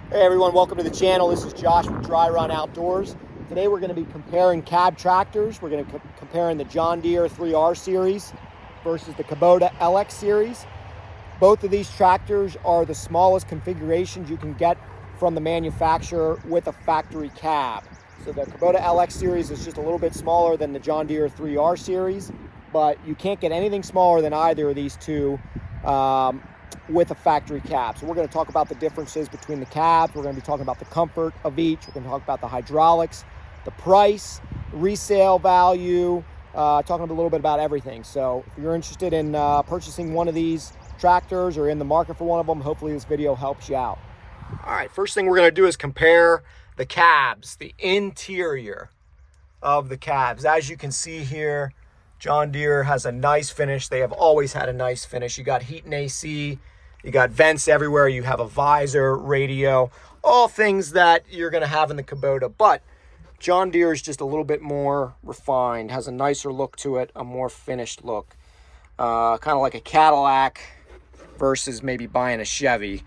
Hey everyone, welcome to the channel. This is Josh with Dry Run Outdoors. Today we're going to be comparing cab tractors. We're going to comparing the John Deere 3R series versus the Kubota LX series. Both of these tractors are the smallest configurations you can get from the manufacturer with a factory cab. So the Kubota LX series is just a little bit smaller than the John Deere 3R series, but you can't get anything smaller than either of these two with a factory cab. So we're going to talk about the differences between the cabs. We're going to be talking about the comfort of each. We're going to talk about the hydraulics, the price, resale value, talking a little bit about everything. So if you're interested in purchasing one of these tractors or in the market for one of them, hopefully this video helps you out. All right, first thing we're going to do is compare the cabs, the interior of the cabs. As you can see here, John Deere has a nice finish. They have always had a nice finish. You got heat and AC, you got vents everywhere, you have a visor, radio, all things that you're going to have in the Kubota. But John Deere is just a little bit more refined, has a nicer look to it, a more finished look. Kind of like a Cadillac versus maybe buying a Chevy.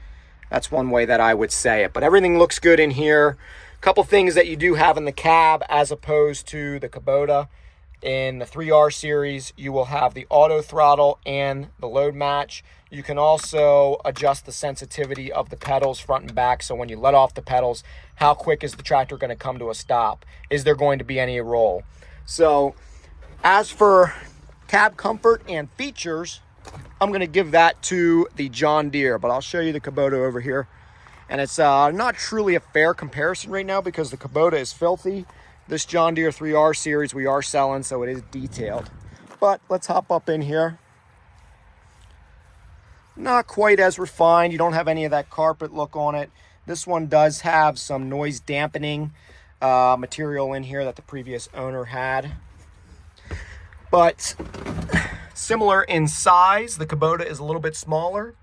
That's one way that I would say it. But everything looks good in here. A couple things that you do have in the cab as opposed to the Kubota. In the 3R series, you will have the auto throttle and the load match. You can also adjust the sensitivity of the pedals front and back. So when you let off the pedals, how quick is the tractor going to come to a stop? Is there going to be any roll? So as for cab comfort and features, I'm going to give that to the John Deere, but I'll show you the Kubota over here. And it's not truly a fair comparison right now because the Kubota is filthy. This John Deere 3R series we are selling, so it is detailed. But let's hop up in here. Not quite as refined. You don't have any of that carpet look on it. This one does have some noise dampening material in here that the previous owner had. But similar in size, the Kubota is a little bit smaller.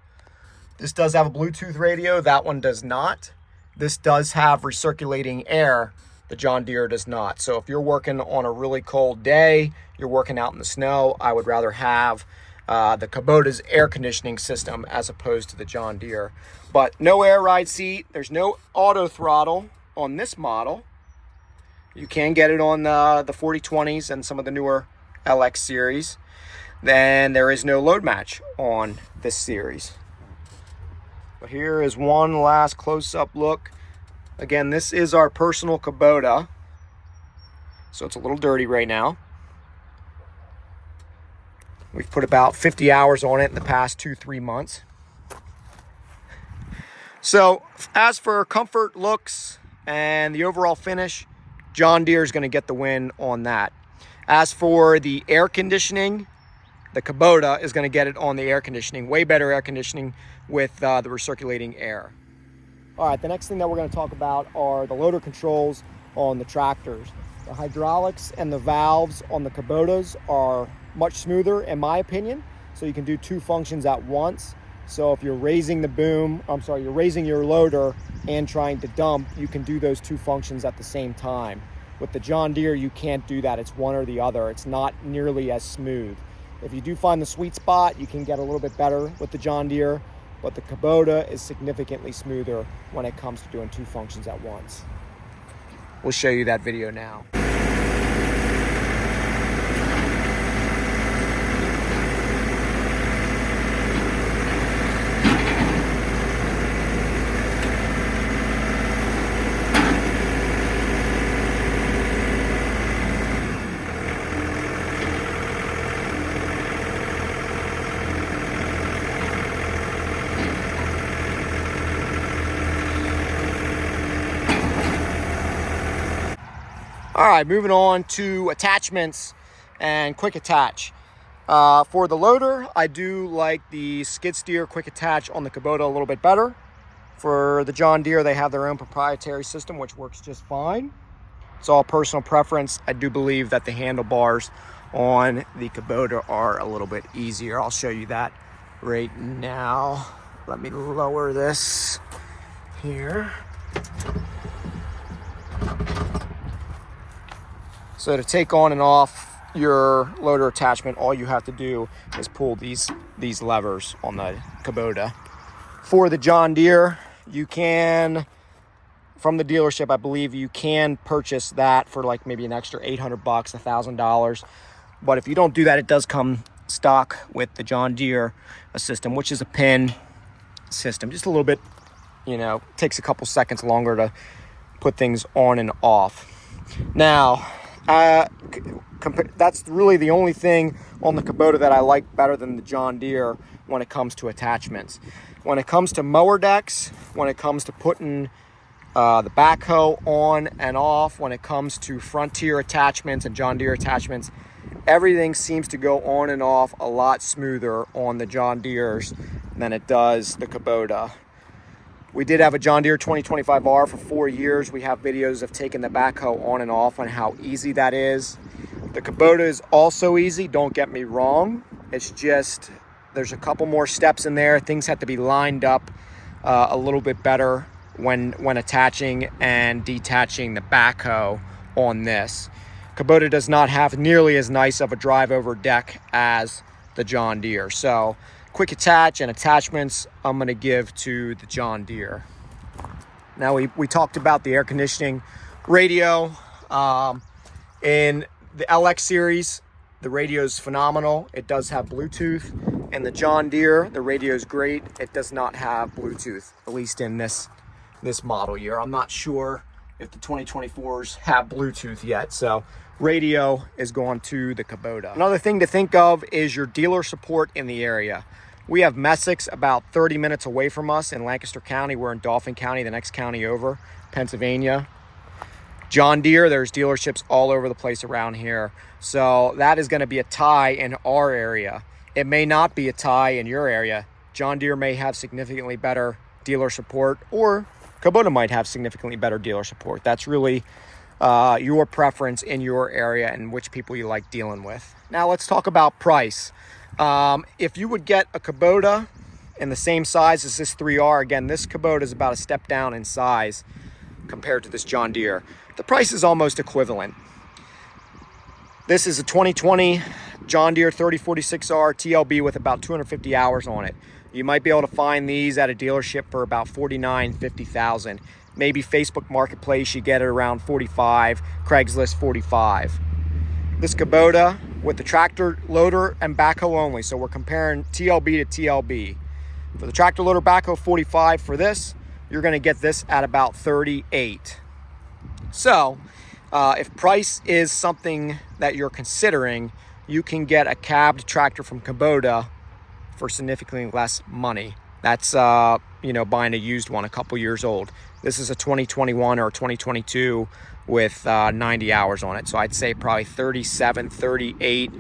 This does have a Bluetooth radio. That one does not. This does have recirculating air. The John Deere does not. So if you're working on a really cold day, you're working out in the snow, I would rather have the Kubota's air conditioning system as opposed to the John Deere. But no air ride seat. There's no auto throttle on this model. You can get it on the 4020s and some of the newer LX series. Then there is no load match on this series. But here is one last close-up look. Again, this is our personal Kubota, so it's a little dirty right now. We've put about 50 hours on it in the past 2-3 months. So as for comfort, looks, and the overall finish, John Deere is going to get the win on that. As for the air conditioning, the Kubota is going to get it on the air conditioning, way better air conditioning with the recirculating air. All right, the next thing that we're going to talk about are the loader controls on the tractors. The hydraulics and the valves on the Kubotas are much smoother in my opinion, so you can do two functions at once. So if you're raising the boom, you're raising your loader and trying to dump, you can do those two functions at the same time. With the John Deere, you can't do that. It's one or the other. It's not nearly as smooth. If you do find the sweet spot, you can get a little bit better with the John Deere, but the Kubota is significantly smoother when it comes to doing two functions at once. We'll show you that video now. All right, moving on to attachments and quick attach. For the loader, I do like the skid steer quick attach on the Kubota a little bit better. For the John Deere, they have their own proprietary system, which works just fine. It's all personal preference. I do believe that the handlebars on the Kubota are a little bit easier. I'll show you that right now. Let me lower this here. So to take on and off your loader attachment, all you have to do is pull these levers on the Kubota. For the John Deere, you can from the dealership, I believe you can purchase that for like maybe an extra $800, $1,000. But if you don't do that, it does come stock with the John Deere system, which is a pin system. Just a little bit, takes a couple seconds longer to put things on and off. Now, that's really the only thing on the Kubota that I like better than the John Deere when it comes to attachments. When it comes to mower decks, when it comes to putting the backhoe on and off, when it comes to Frontier attachments and John Deere attachments, everything seems to go on and off a lot smoother on the John Deeres than it does the Kubota. We did have a John Deere 2025R for 4 years. We have videos of taking the backhoe on and off and how easy that is. The Kubota is also easy, don't get me wrong. It's just, there's a couple more steps in there. Things have to be lined up a little bit better when attaching and detaching the backhoe on this. Kubota does not have nearly as nice of a drive over deck as the John Deere. So quick attach and attachments, I'm going to give to the John Deere. Now we talked about the air conditioning radio. In the LX series, the radio is phenomenal. It does have Bluetooth. In the John Deere, the radio is great. It does not have Bluetooth, at least in this model year. I'm not sure if the 2024s have Bluetooth yet. So radio is going to the Kubota. Another thing to think of is your dealer support in the area. We have Messick's about 30 minutes away from us in Lancaster County. We're in Dauphin County, the next county over, Pennsylvania. John Deere, there's dealerships all over the place around here. So that is going to be a tie in our area. It may not be a tie in your area. John Deere may have significantly better dealer support, or Kubota might have significantly better dealer support. That's really your preference in your area and which people you like dealing with. Now let's talk about price. If you would get a Kubota in the same size as this 3R, again, this Kubota is about a step down in size compared to this John Deere. The price is almost equivalent. This is a 2020 John Deere 3046R TLB with about 250 hours on it. You might be able to find these at a dealership for about $49,000, $50,000. Maybe Facebook Marketplace, you get it around $45,000, Craigslist $45,000. This Kubota with the tractor loader and backhoe only. So we're comparing TLB to TLB. For the tractor loader backhoe, $45,000. For this, you're gonna get this at about $38,000. So if price is something that you're considering, you can get a cabbed tractor from Kubota for significantly less money. That's buying a used one a couple years old. This is a 2021 or 2022 with 90 hours on it. So I'd say probably 37, 38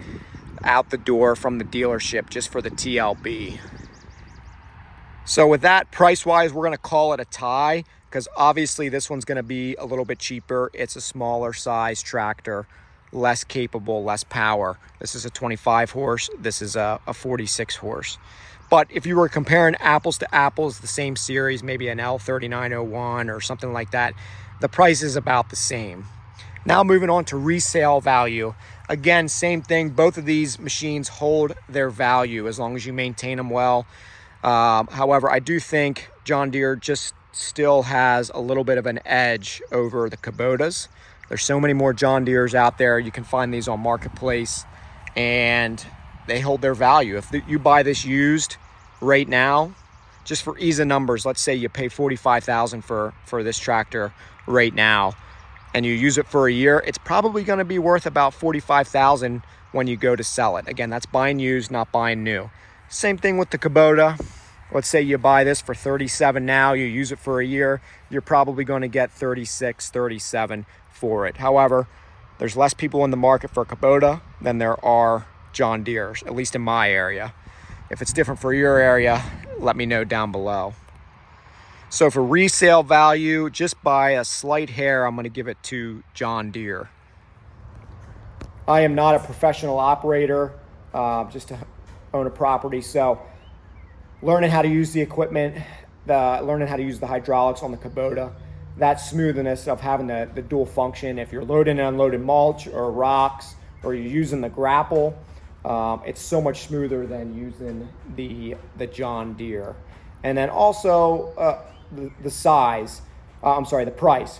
out the door from the dealership just for the TLB. So with that, price-wise, we're gonna call it a tie, because obviously this one's gonna be a little bit cheaper. It's a smaller size tractor, less capable, less power. This is a 25 horse, this is a 46 horse. But if you were comparing apples to apples, the same series, maybe an L3901 or something like that, the price is about the same. Now moving on to resale value. Again, same thing, both of these machines hold their value as long as you maintain them well. However, I do think John Deere just still has a little bit of an edge over the Kubotas. There's so many more John Deeres out there. You can find these on Marketplace and they hold their value. If you buy this used right now, just for ease of numbers, let's say you pay $45,000 for this tractor right now and you use it for a year, it's probably going to be worth about $45,000 when you go to sell it. Again, that's buying used, not buying new. Same thing with the Kubota. Let's say you buy this for $37,000 now, you use it for a year, you're probably going to get $36,000, $37,000 for it. However, there's less people in the market for Kubota than there are John Deeres, at least in my area. If it's different for your area, let me know down below. So for resale value, just by a slight hair, I'm going to give it to John Deere. I am not a professional operator, just to own a property. So learning how to use the equipment, learning how to use the hydraulics on the Kubota, that smoothness of having the dual function. If you're loading and unloading mulch or rocks, or you're using the grapple, it's so much smoother than using the John Deere. And then also the size. I'm sorry, the price.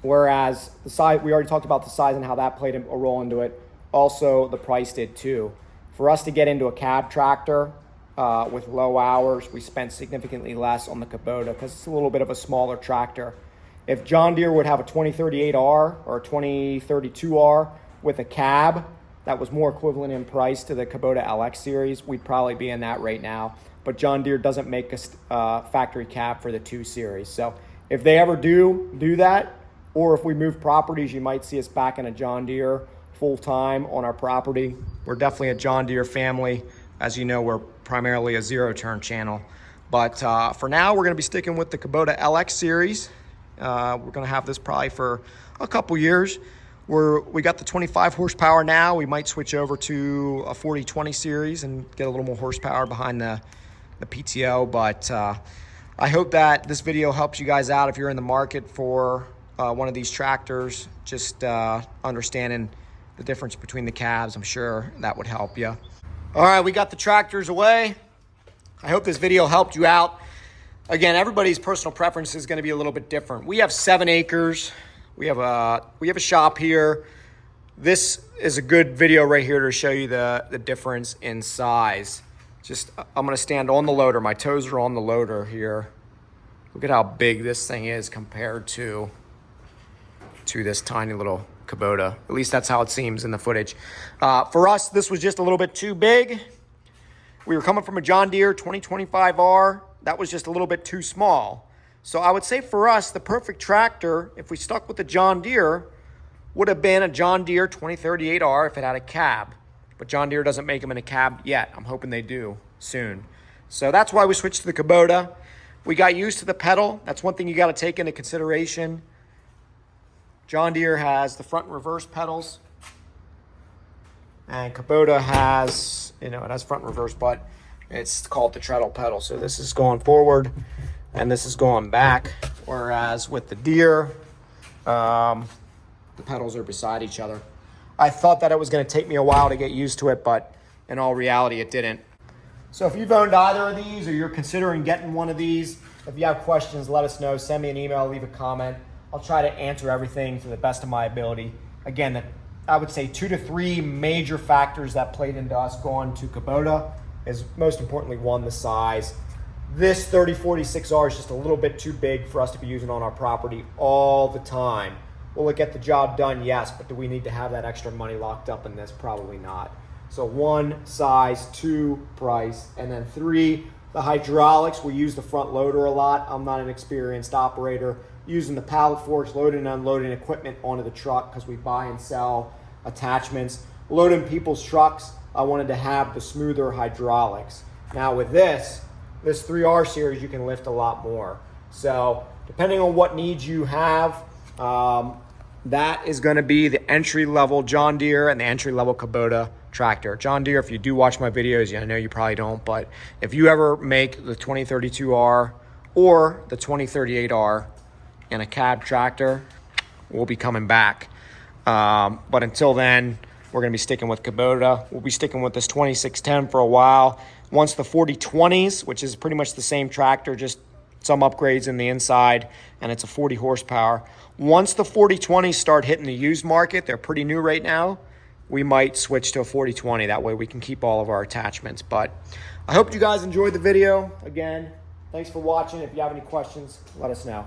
Whereas the size, we already talked about the size and how that played a role into it. Also, the price did too. For us to get into a cab tractor with low hours, we spent significantly less on the Kubota because it's a little bit of a smaller tractor. If John Deere would have a 2038R or a 2032R with a cab that was more equivalent in price to the Kubota LX series, we'd probably be in that right now. But John Deere doesn't make a factory cab for the 2 series. So if they ever do that, or if we move properties, you might see us back in a John Deere full-time on our property. We're definitely a John Deere family. As you know, we're primarily a zero-turn channel. But for now, we're gonna be sticking with the Kubota LX series. We're gonna have this probably for a couple years. We got the 25 horsepower now. We might switch over to a 40/20 series and get a little more horsepower behind the PTO. But I hope that this video helps you guys out if you're in the market for one of these tractors, just understanding the difference between the cabs. I'm sure that would help you. All right, we got the tractors away. I hope this video helped you out. Again, everybody's personal preference is going to be a little bit different. We have 7 acres. We have a shop here. This is a good video right here to show you the difference in size. I'm going to stand on the loader. My toes are on the loader here. Look at how big this thing is compared to this tiny little Kubota. At least that's how it seems in the footage. For us, this was just a little bit too big. We were coming from a John Deere 2025R. That was just a little bit too small. So I would say for us, the perfect tractor, if we stuck with the John Deere, would have been a John Deere 2038R if it had a cab. But John Deere doesn't make them in a cab yet. I'm hoping they do soon. So that's why we switched to the Kubota. We got used to the pedal. That's one thing you got to take into consideration. John Deere has the front and reverse pedals, and Kubota has, it has front and reverse, but it's called the treadle pedal. So this is going forward and this is going back. Whereas with the Deere, the pedals are beside each other. I thought that it was going to take me a while to get used to it, but in all reality, it didn't. So if you've owned either of these or you're considering getting one of these, if you have questions, let us know. Send me an email, leave a comment. I'll try to answer everything to the best of my ability. Again, I would say 2 to 3 major factors that played into us going to Kubota is most importantly, 1, the size. This 3046R is just a little bit too big for us to be using on our property all the time. Will it get the job done? Yes, but do we need to have that extra money locked up in this? Probably not. So 1, size, 2, price, and then 3, the hydraulics. We use the front loader a lot. I'm not an experienced operator. Using the pallet forks, loading and unloading equipment onto the truck because we buy and sell attachments. Loading people's trucks, I wanted to have the smoother hydraulics. Now with this 3R series, you can lift a lot more. So depending on what needs you have, that is going to be the entry-level John Deere and the entry-level Kubota tractor. John Deere, if you do watch my videos, I know you probably don't, but if you ever make the 2032R or the 2038R, and a cab tractor, we'll be coming back. But until then, we're gonna be sticking with Kubota. We'll be sticking with this 2610 for a while. Once the 4020s, which is pretty much the same tractor, just some upgrades in the inside, and it's a 40 horsepower. Once the 4020s start hitting the used market, they're pretty new right now, we might switch to a 4020. That way we can keep all of our attachments. But I hope you guys enjoyed the video. Again, thanks for watching. If you have any questions, let us know.